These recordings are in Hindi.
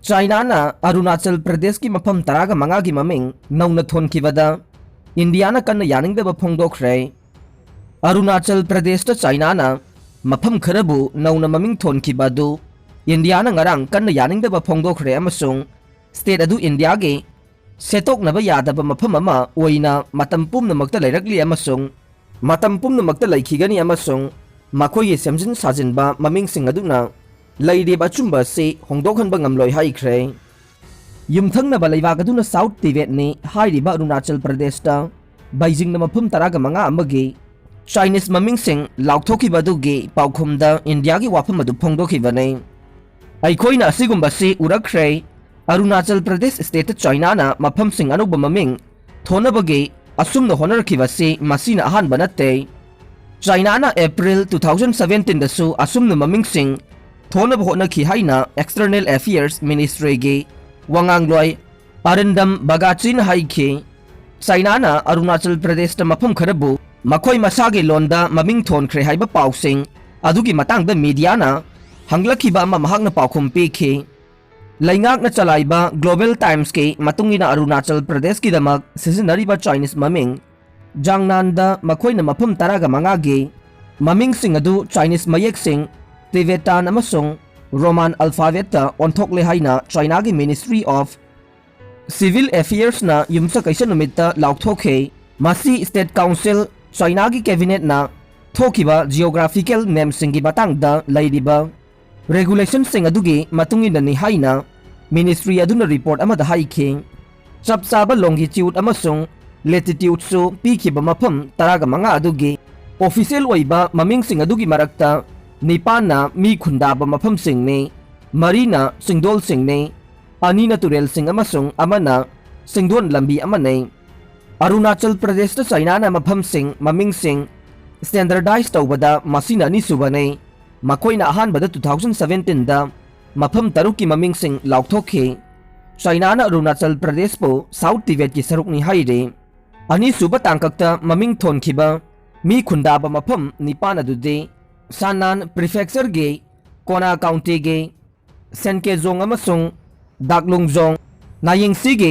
चाइना अरुणाचल प्रदेश की मफम तराग मंगा की ममिंग नौना थोनखिबदा इंडिया कन्न यानिंगदब फोंदोखरे। अरुणाचल प्रदेश चाइना मफम खरबु नौना ममिंग थोनखिबदु इंडिया ngarang कन्न यानिंगदब फोंदोखरे अमसुंग स्टेट अदु इंडिया गे सेतोकनब यादब मफम अमा ओइना मतम पुमनमक्ता लेरकली अमसुंग मतम पुमनमक्ता लेखिगनी अमसुंग मखोय सेमजिन साजिनबा ममिंग सिंग अदुना लैरेब अचुंबा से होंदोखनबा ngamloi हाइख्रे। युमथंगनबा लैबाग अदुना साउथ तिबेट ने हाइरिबा अरुणाचल प्रदेश ता बीजिंग न मफम तराग मंगा अमगे चाइनीस ममिंग सिंग लाउथोखिबा दुगे पाउखुमदा इंडिया की वाफम अदु फोंदोखिबने। अइखोइना असिगुंबा से उरखरे अरुणाचल प्रदेश स्टेट चाइना ना मफम सिंग अनुब ममिंग थोनबगे असुमन होनरखिबा से मसीना अहानबा नते। चाइना ना अप्रैल 2017 दसु असुमन ममिंग सिंग थोनब होनखि हाइना एक्सटर्नल अफेयर्स मिनिस्ट्री गे वांगांगलोय अरिंदम बगाचिन हाइखे। चाइना ना अरुणाचल प्रदेश ता मफम खरबु मखोय मसागे लोंदा ममिंग थोनख्रे हाइबा पाउसिंग अदुगी मतांगदा मीडिया ना हंगलखिबा अमा महागना पाउखुम पेखे। लैंगाकना चलाइबा ग्लोबल टाइम्स के मतुंगिना अरुणाचल प्रदेश की दमक सिजनरिबा चाइनीस ममिंग जांगनानदा मखोयना मफम तरागा मंगागे ममिंग सिंग अदु चाइनीस मयेक सिंग तिबेटान अमसुंग रोमान अल्फाबेट ओंथोकले हाइना चाइना की मिनिस्ट्री ऑफ सिविल अफेयर्स ना युमसा कैसा नुमित्ता लाउथोखे। मसी स्टेट काउंसिल चाइना की कैबिनेट ना थोकिबा जियोग्राफिकल नेम सिंगी बतांगदा लैरिबा रेगुलेशन सिंग अदुगी मतुंगिननि हाइना मिनिस्ट्री अदुना रिपोर्ट अमदा हाइखे। चपचाबा लॉन्गिट्यूड अमसुंग लेटिट्यूड सु पीखिबा मफम तरागा मंगा अदुगी ऑफिशियल ओइबा ममिंग सिंग अदुगी मरक्ता निपाना मी खुंदाबा मफम सिंग ने मरीना सिंगदोल सिंग ने अनीना तुरेल सिंग अमसुंग अमना सिंगदोन लंबी अमने। अरुणाचल प्रदेश चाइना ना मफम सिंग ममिंग सिंग स्टैंडर्डाइज तौबदा मसीना अनि सुबने मखोइना अहानबदा 2017 दा मफम तरुक की ममिंग सिंग लाउथोखे। चाइना ना अरुणाचल प्रदेश पो साउथ तिबेट की सरुकनी हाइरे। अनि सुबा तांककता ममिंग थोनखिबा मी खुंदाबा मफम निपान अदुदे सानान प्रीफेक्चर गे कोना काउंटी गे सेनकेजोंग अमसुंग दाकलुंगजोंग नायिंगसी गे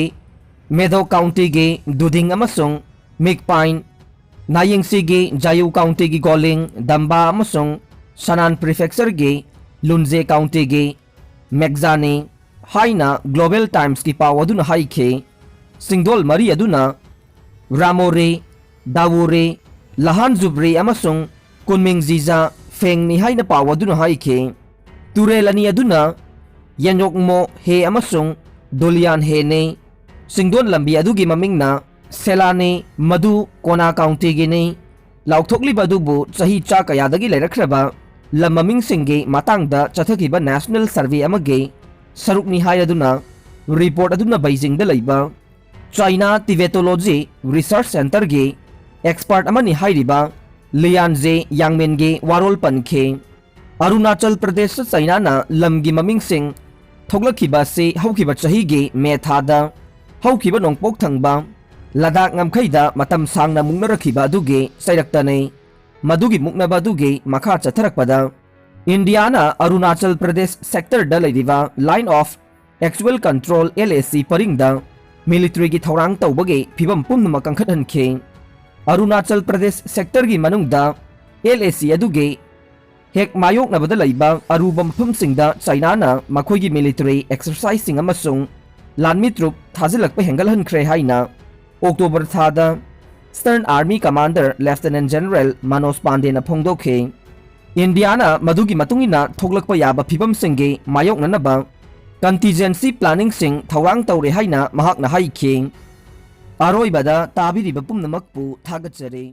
मेदो काउंटी गे दुदिंग अमसुंग मिकपाइन नायिंगसी गे जायु काउंटी गी गोलिंग दंबा अमसुंग सानान प्रीफेक्चर गे लुनजे काउंटी गे मेगजाने हाइना ग्लोबल टाइम्स की पाव अदुना हाइखे। सिंगदोल मरी अदुना रामोरे दावोरे लहान जुब्रे अमसुंग कुनमिंग जीजा फेंगनी हाइना पाव अदुना हाइखे। तुरेल अनि अदुना यनोकमो हे अमसुंग दोलियान हे ने सिंगदोन लंबी अदुगी ममिंगना सेलाने मधु कोना काउंटी गे ने लाउथोकलिबा अदुबु चही चा कयादगी लेरखरबा लम ममिंग सिंगे मातांगदा चथकिबा नेशनल सर्वे अमगे सरुकनी हायदुना रिपोर्ट अदुना बीजिंग दा लैबा चाइना तिबेटोलॉजी रिसर्च सेंटर गे एक्सपर्ट अमनी हाइरिबा लियानजे यांगमेन गे वारोल पनखे। अरुणाचल प्रदेश चाइना ना लमगी ममिंग सिंग थोगलखिबा से हौखिबा चही गे मे थादा हौखिबा नोंगपोक थंगबा लदाख ngमखैदा मतम सांगना मुंगनरखिबा अदुगे सैरक्तने मदुगी मुक्नबा अदुगे मखा चथरकपदा इंडियाना अरुणाचल प्रदेश सेक्टर दा लैरिबा line of actual control LAC परिंगदा मिलिट्री की थौरांग तौबगे फिबम पुनम कंखदहनखे। अरुणाचल प्रदेश सेक्टर की मनुंगदा LAC अदुगे हेक मायोकनबदा लैबा अरुबा मफमसिंगदा चाइनाना मखोइगी मिलिट्री एक्सरसाइजिंग अमसुंग लानमित्रुप थाजिलकपा हेंगलहनख्रे हाइना अक्टोबर थादा eastern army commander lieutenant general Manoj Pande ना फोंदोखे। इंडियाना मधुगी मतुंगिना थोगलकपा याबा फिबम सिंगे मायोकननबा कंटीजेंसी प्लानिंग सिंग थौरांग तौरे हाइना महाकना हाइखे। अरोइबदा ताबिरिबा पुमनमकपु थागतजरे।